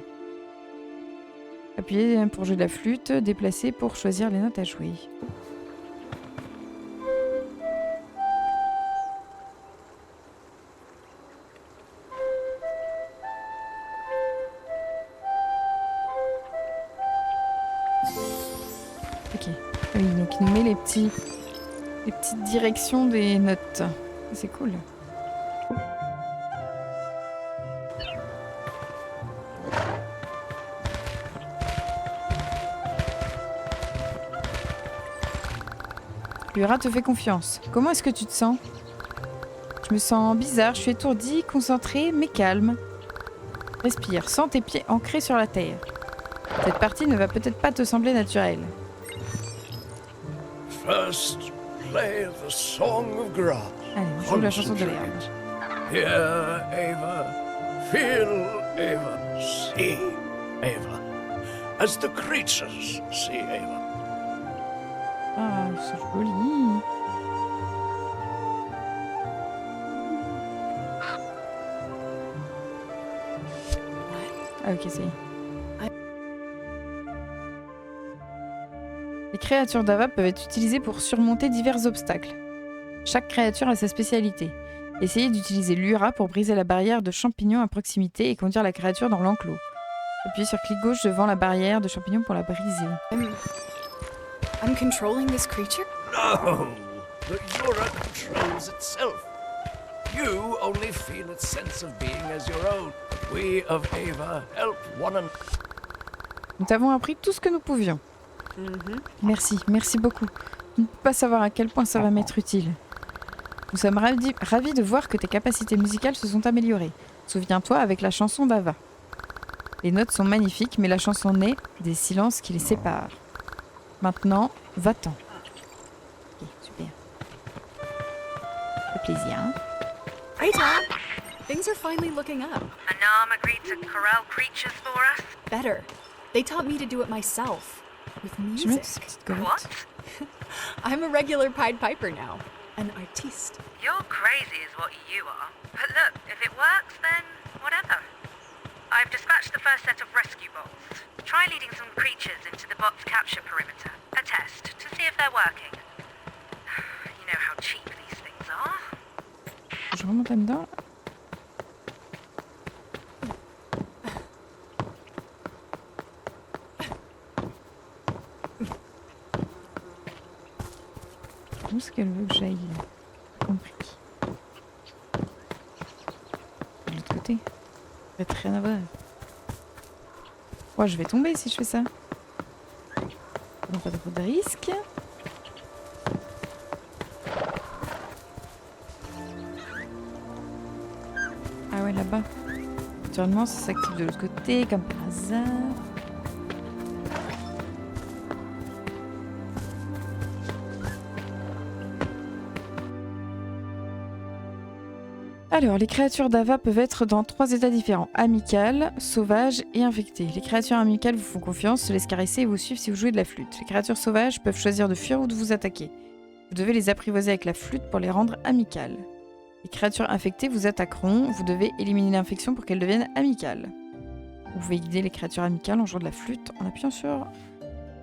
Appuyez pour jouer de la flûte, déplacez pour choisir les notes à jouer. Ok. Oui, donc il nous met les petites directions des notes. C'est cool. Lyra te fait confiance. Comment est-ce que tu te sens? Je me sens bizarre, je suis étourdie, concentrée, mais calme. Respire, sens tes pieds ancrés sur la terre. Cette partie ne va peut-être pas te sembler naturelle. First, play the song of grass. Allez, on joue la chanson de l'herbe. Hear Ava, feel Ava, see Ava, as the creatures see Ava. Ah, c'est joli. Ah ok, c'est... Les créatures d'Ava peuvent être utilisées pour surmonter divers obstacles. Chaque créature a sa spécialité. Essayez d'utiliser Lyra pour briser la barrière de champignons à proximité et conduire la créature dans l'enclos. Appuyez sur clic gauche devant la barrière de champignons pour la briser. I'm controlling this creature? No, the Yura controls itself. You only feel its sense of being as your own. We of Ava help one another. Nous t'avons appris tout ce que nous pouvions. Merci, merci beaucoup. Je ne peux pas savoir à quel point ça va m'être utile. Nous sommes ravis de voir que tes capacités musicales se sont améliorées. Souviens-toi avec la chanson d'Ava. Les notes sont magnifiques, mais la chanson naît des silences qui les séparent. Maintenant, va-t'en. Ok, super. Ça fait plaisir, hein? Hey, Tom. Things are finally looking up. Anam agreed to corral creatures for us. Better. They taught me to do it myself. With Je mets music. cette petite gommette. What? I'm a regular Pied Piper now. An artiste. You're crazy is what you are. But look, if it works, then whatever. I've dispatched the first set of rescue bots. Try leading some creatures into the bot's capture perimeter. A test, to see if they're working. You know how cheap these things are. Je remonte là-dedans. Où est-ce qu'elle veut que j'aille? Compris. De l'autre côté. Ça n'a rien à voir. Oh, je vais tomber si je fais ça. Donc pas trop de risques. Ah ouais, là-bas. Naturellement, ça s'active de l'autre côté, comme par hasard. Alors, les créatures d'Ava peuvent être dans 3 états différents. Amicales, sauvages et infectées. Les créatures amicales vous font confiance, se laissent caresser et vous suivent si vous jouez de la flûte. Les créatures sauvages peuvent choisir de fuir ou de vous attaquer. Vous devez les apprivoiser avec la flûte pour les rendre amicales. Les créatures infectées vous attaqueront, vous devez éliminer l'infection pour qu'elles deviennent amicales. Vous pouvez guider les créatures amicales en jouant de la flûte en appuyant sur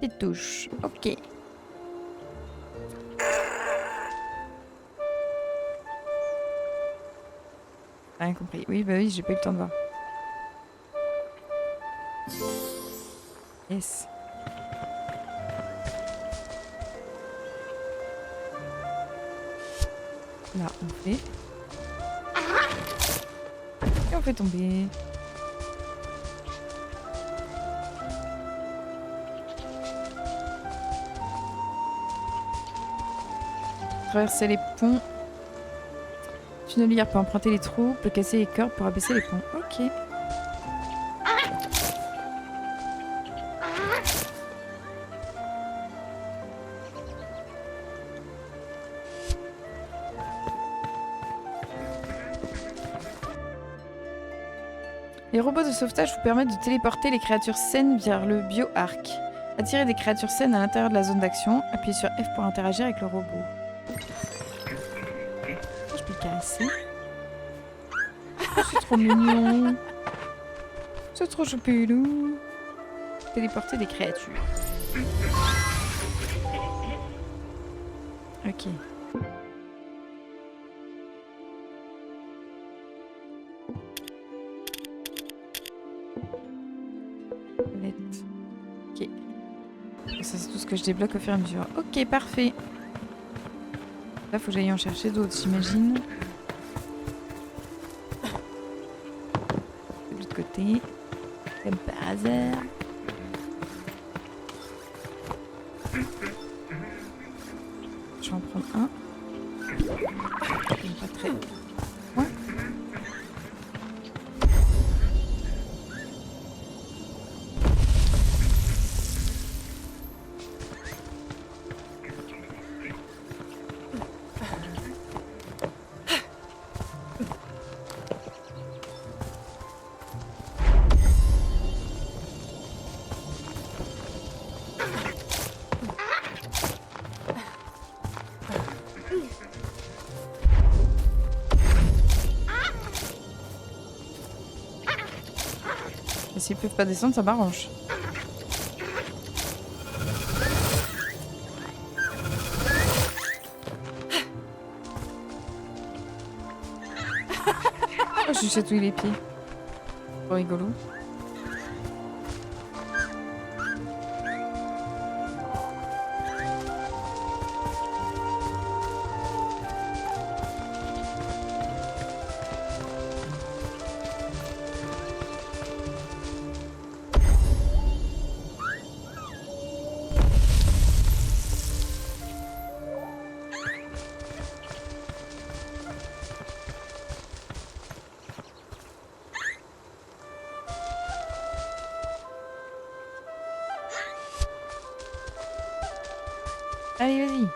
les touches. Ok. Rien compris. Oui, bah oui, j'ai pas eu le temps de voir. Yes. Là, on fait. Et on fait tomber. Traverser les ponts. Tunnelière peut emprunter les trous, peut casser les cordes pour abaisser les ponts. Ok. Les robots de sauvetage vous permettent de téléporter les créatures saines vers le bio-arc. Attirez des créatures saines à l'intérieur de la zone d'action. Appuyez sur F pour interagir avec le robot. Je peux le caresser. caresser. Oh, c'est trop mignon. C'est trop choupilou. Téléporter des créatures. Ok. Toilette. Ok. Ça c'est tout ce que je débloque au fur et à mesure. Ok, parfait. Là faut que j'aille en chercher d'autres, j'imagine. De l'autre côté. Comme par hasard. Je vais en prendre un. Pas très. Ouais. Et s'ils peuvent pas descendre, ça m'arrange. Oh, je lui chatouille les pieds. Trop rigolo. Allez, vas-y.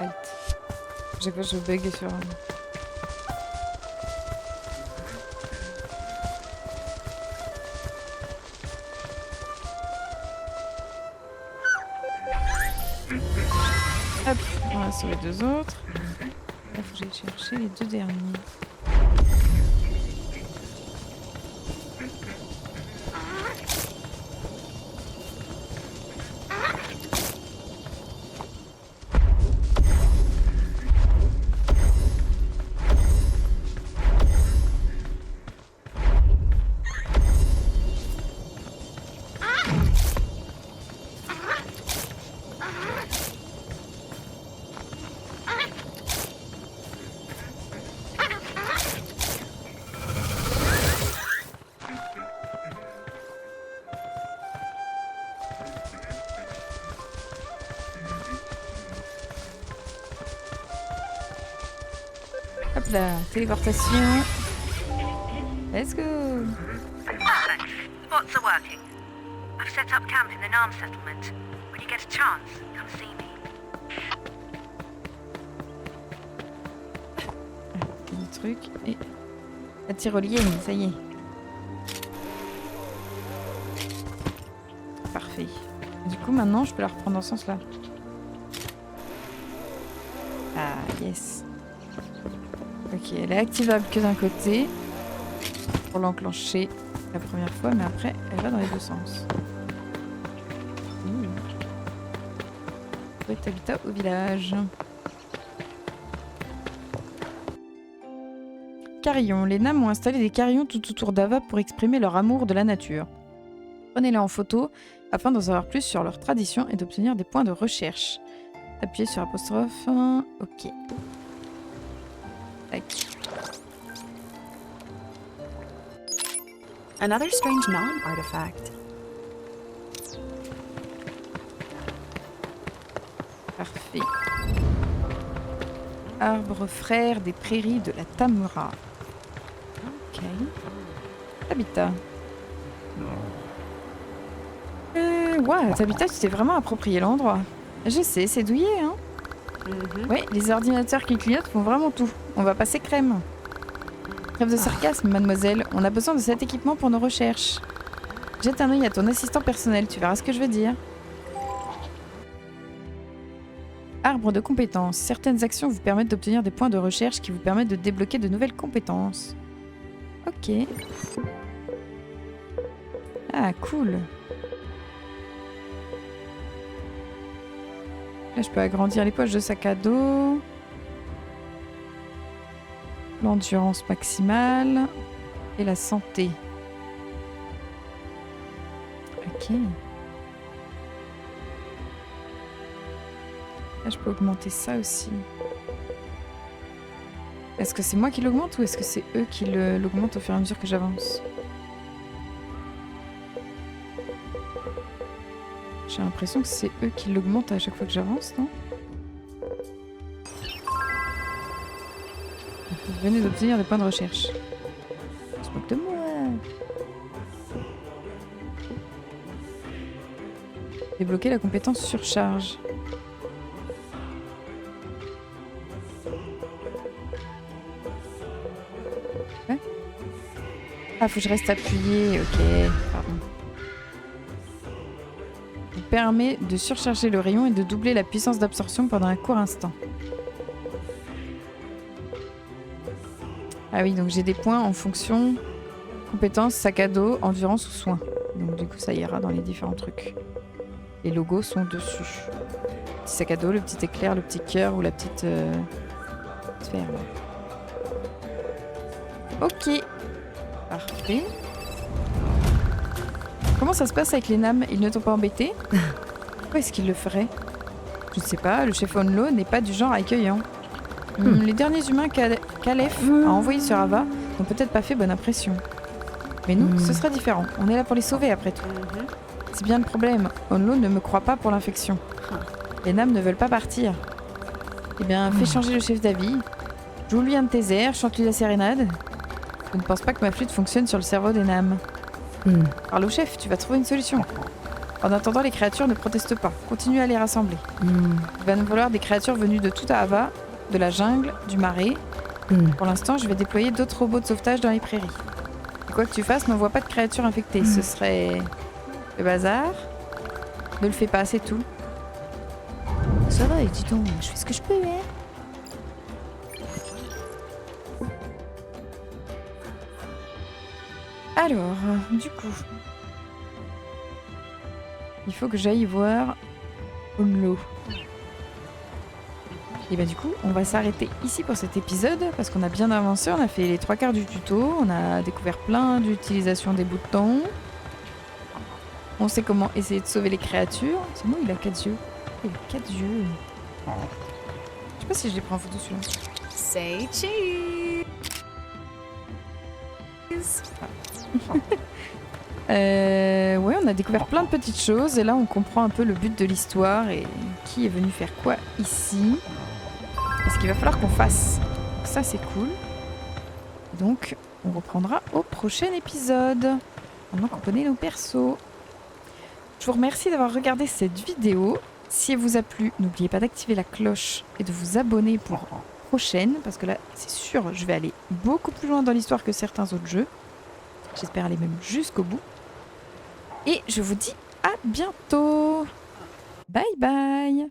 Halt. Chaque fois, je bug sur... Hop, on va sauver les deux autres. Là, faut que j'aille chercher les deux derniers. Hop là, téléportation. Let's go. Perfect. Spots are working. I've set up camp in the Narm settlement. When you get a chance, come see me. Petit truc et la tyrolienne, ça y est. Parfait. Du coup, maintenant, je peux la reprendre dans ce sens-là. Ah, yes. Ok, elle est activable que d'un côté pour l'enclencher la première fois, mais après, elle va dans les deux sens. Trouver habitat au village. Carillons. Les Nam ont installé des carillons tout autour d'Ava pour exprimer leur amour de la nature. Prenez-les en photo afin d'en savoir plus sur leurs traditions et d'obtenir des points de recherche. Appuyez sur apostrophe. Ok. Tac. Another strange non-artifact. Parfait. Arbre frère des prairies de la Tamura. Ok. Habitat. Ouais, Habitat, tu t'es vraiment approprié l'endroit. Je sais, c'est douillé, hein. Oui, les ordinateurs qui clignotent font vraiment tout. On va passer crème. Trêve de sarcasme, mademoiselle. On a besoin de cet équipement pour nos recherches. Jette un œil à ton assistant personnel, tu verras ce que je veux dire. Arbre de compétences. Certaines actions vous permettent d'obtenir des points de recherche qui vous permettent de débloquer de nouvelles compétences. Ok. Ah, cool. Là, je peux agrandir les poches de sac à dos. L'endurance maximale. Et la santé. Ok. Là, je peux augmenter ça aussi. Est-ce que c'est moi qui l'augmente ou est-ce que c'est eux qui l'augmentent au fur et à mesure que j'avance? J'ai l'impression que c'est eux qui l'augmentent à chaque fois que j'avance, non? Vous venez d'obtenir des points de recherche. On se moque de moi. Débloquer la compétence surcharge. Ouais. Ah, faut que je reste appuyé. Ok, pardon. Vous permet de surcharger le rayon et de doubler la puissance d'absorption pendant un court instant. Ah oui, donc j'ai des points en fonction compétences, sac à dos, endurance ou soins. Donc du coup, ça ira dans les différents trucs. Les logos sont dessus. Le petit sac à dos, le petit éclair, le petit cœur ou la petite sphère. Ok. Parfait. Comment ça se passe avec les NAM? Ils ne t'ont pas embêté? Pourquoi est-ce qu'ils le feraient? Je ne sais pas, le chef Onlo n'est pas du genre accueillant. Les derniers humains qu'Aleph a envoyés sur Ava n'ont peut-être pas fait bonne impression. Mais nous, ce sera différent. On est là pour les sauver après tout. C'est bien le problème. Onlo ne me croit pas pour l'infection. Les NAM ne veulent pas partir. Eh bien, fais changer le chef d'avis. Joue-lui un de tes airs, chante-lui la sérénade. Je ne pense pas que ma flûte fonctionne sur le cerveau des NAM. Parle au chef, tu vas trouver une solution. En attendant, les créatures ne protestent pas. Continue à les rassembler. Il va nous falloir des créatures venues de tout Ava, de la jungle, du marais. Pour l'instant, je vais déployer d'autres robots de sauvetage dans les prairies. Et quoi que tu fasses, n'envoie pas de créatures infectées. Ce serait le bazar. Ne le fais pas, c'est tout. Ça va, dis donc, je fais ce que je peux, hein. Alors, du coup, il faut que j'aille voir Onlo. Et bah du coup, on va s'arrêter ici pour cet épisode parce qu'on a bien avancé, on a fait les 3/4 du tuto, on a découvert plein d'utilisations des boutons. On sait comment essayer de sauver les créatures. C'est moi, il a 4 yeux. Il a 4 yeux. Je sais pas si je les prends en photo celui-là. Say cheese. Ouais, on a découvert plein de petites choses et là on comprend un peu le but de l'histoire et qui est venu faire quoi ici. Et ce qu'il va falloir qu'on fasse. Donc ça c'est cool. Donc on reprendra au prochain épisode. Maintenant qu'on connaît nos persos. Je vous remercie d'avoir regardé cette vidéo. Si elle vous a plu, n'oubliez pas d'activer la cloche et de vous abonner pour la prochaine. Parce que là, c'est sûr, je vais aller beaucoup plus loin dans l'histoire que certains autres jeux. J'espère aller même jusqu'au bout. Et je vous dis à bientôt. Bye bye.